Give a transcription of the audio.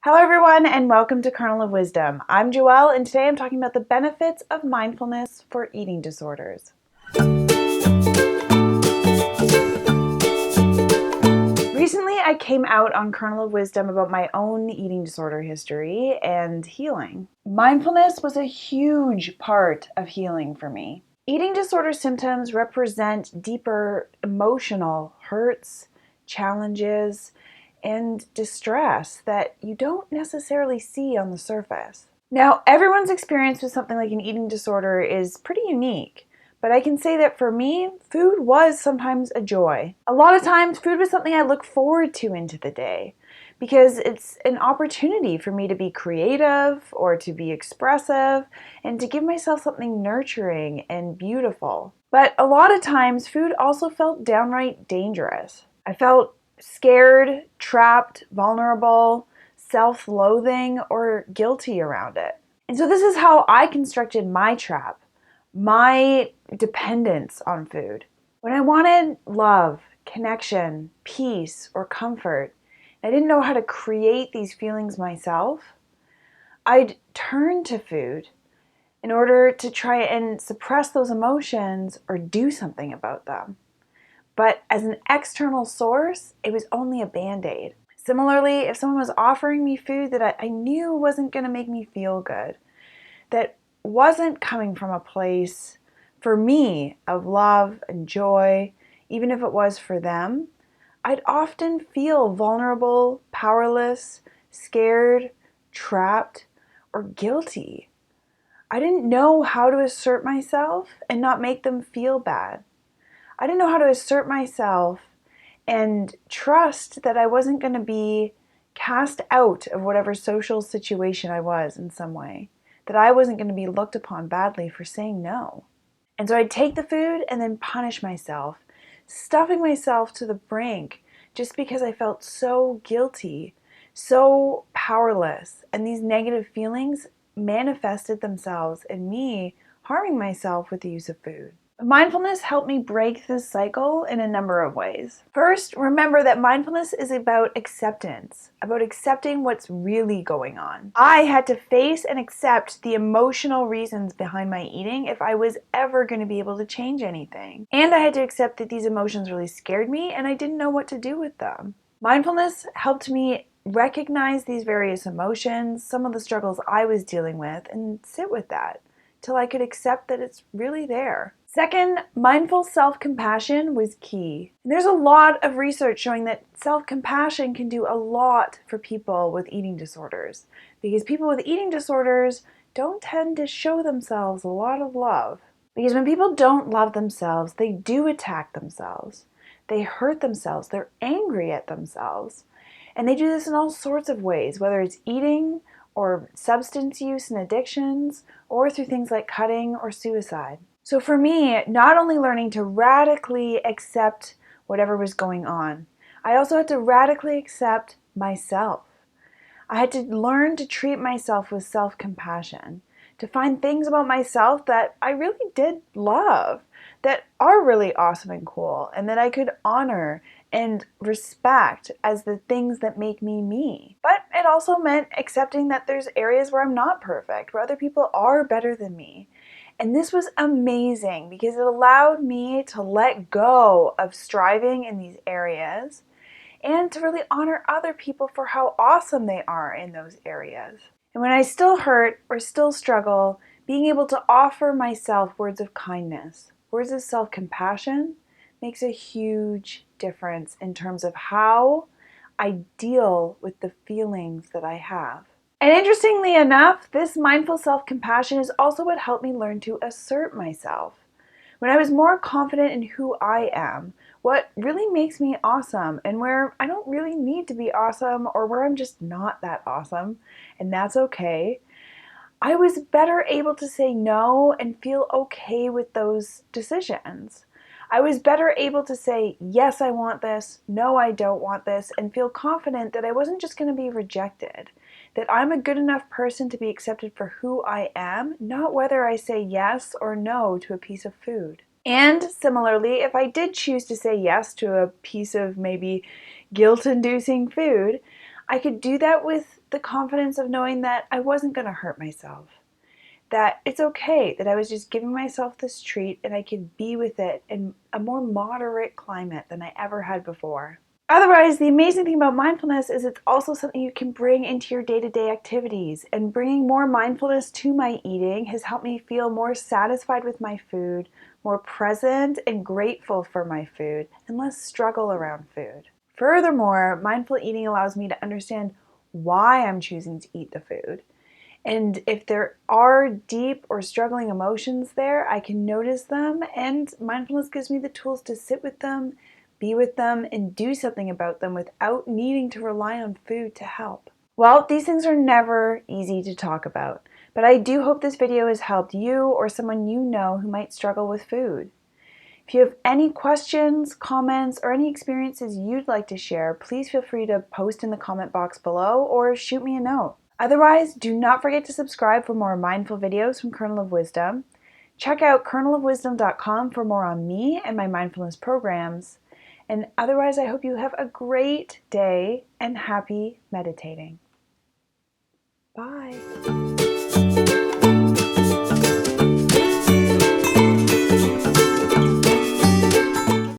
Hello everyone and welcome to Kernel of Wisdom. I'm Joelle and today I'm talking about the benefits of mindfulness for eating disorders. Recently I came out on Kernel of Wisdom about my own eating disorder history and healing. Mindfulness was a huge part of healing for me. Eating disorder symptoms represent deeper emotional hurts, challenges, and distress that you don't necessarily see on the surface. Now, everyone's experience with something like an eating disorder is pretty unique, but I can say that for me, food was sometimes a joy. A lot of times, food was something I look forward to into the day because it's an opportunity for me to be creative or to be expressive and to give myself something nurturing and beautiful. But a lot of times, food also felt downright dangerous. I felt scared, trapped, vulnerable, self-loathing, or guilty around it. And so this is how I constructed my trap, my dependence on food. When I wanted love, connection, peace, or comfort, and I didn't know how to create these feelings myself, I'd turn to food in order to try and suppress those emotions or do something about them. But as an external source, it was only a band-aid. Similarly, if someone was offering me food that I knew wasn't going to make me feel good, that wasn't coming from a place for me of love and joy, even if it was for them, I'd often feel vulnerable, powerless, scared, trapped, or guilty. I didn't know how to assert myself and not make them feel bad. I didn't know how to assert myself and trust that I wasn't going to be cast out of whatever social situation I was in some way, that I wasn't going to be looked upon badly for saying no. And so I'd take the food and then punish myself, stuffing myself to the brink just because I felt so guilty, so powerless, and these negative feelings manifested themselves in me harming myself with the use of food. Mindfulness helped me break this cycle in a number of ways. First, remember that mindfulness is about acceptance, about accepting what's really going on. I had to face and accept the emotional reasons behind my eating if I was ever going to be able to change anything. And I had to accept that these emotions really scared me and I didn't know what to do with them. Mindfulness helped me recognize these various emotions, some of the struggles I was dealing with, and sit with that till I could accept that it's really there. Second, mindful self-compassion was key. And there's a lot of research showing that self-compassion can do a lot for people with eating disorders, because people with eating disorders don't tend to show themselves a lot of love. Because when people don't love themselves, they do attack themselves. They hurt themselves. They're angry at themselves. And they do this in all sorts of ways, whether it's eating or substance use and addictions, or through things like cutting or suicide. So for me, not only learning to radically accept whatever was going on, I also had to radically accept myself. I had to learn to treat myself with self-compassion, to find things about myself that I really did love, that are really awesome and cool, and that I could honor and respect as the things that make me me. But it also meant accepting that there's areas where I'm not perfect, where other people are better than me. And this was amazing because it allowed me to let go of striving in these areas and to really honor other people for how awesome they are in those areas. And when I still hurt or still struggle, being able to offer myself words of kindness, words of self-compassion, makes a huge difference in terms of how I deal with the feelings that I have. And interestingly enough, this mindful self-compassion is also what helped me learn to assert myself. When I was more confident in who I am, what really makes me awesome, and where I don't really need to be awesome, or where I'm just not that awesome, and that's okay, I was better able to say no and feel okay with those decisions. I was better able to say, yes, I want this, no, I don't want this, and feel confident that I wasn't just going to be rejected, that I'm a good enough person to be accepted for who I am, not whether I say yes or no to a piece of food. And similarly, if I did choose to say yes to a piece of maybe guilt-inducing food, I could do that with the confidence of knowing that I wasn't going to hurt myself, that it's okay, that I was just giving myself this treat and I could be with it in a more moderate climate than I ever had before. Otherwise, the amazing thing about mindfulness is it's also something you can bring into your day-to-day activities. And bringing more mindfulness to my eating has helped me feel more satisfied with my food, more present and grateful for my food, and less struggle around food. Furthermore, mindful eating allows me to understand why I'm choosing to eat the food. And if there are deep or struggling emotions there, I can notice them, and mindfulness gives me the tools to sit with them, be with them, and do something about them without needing to rely on food to help. Well, these things are never easy to talk about, but I do hope this video has helped you or someone you know who might struggle with food. If you have any questions, comments, or any experiences you'd like to share, please feel free to post in the comment box below or shoot me a note. Otherwise, do not forget to subscribe for more mindful videos from Kernel of Wisdom. Check out kernelofwisdom.com for more on me and my mindfulness programs. And otherwise, I hope you have a great day and happy meditating. Bye.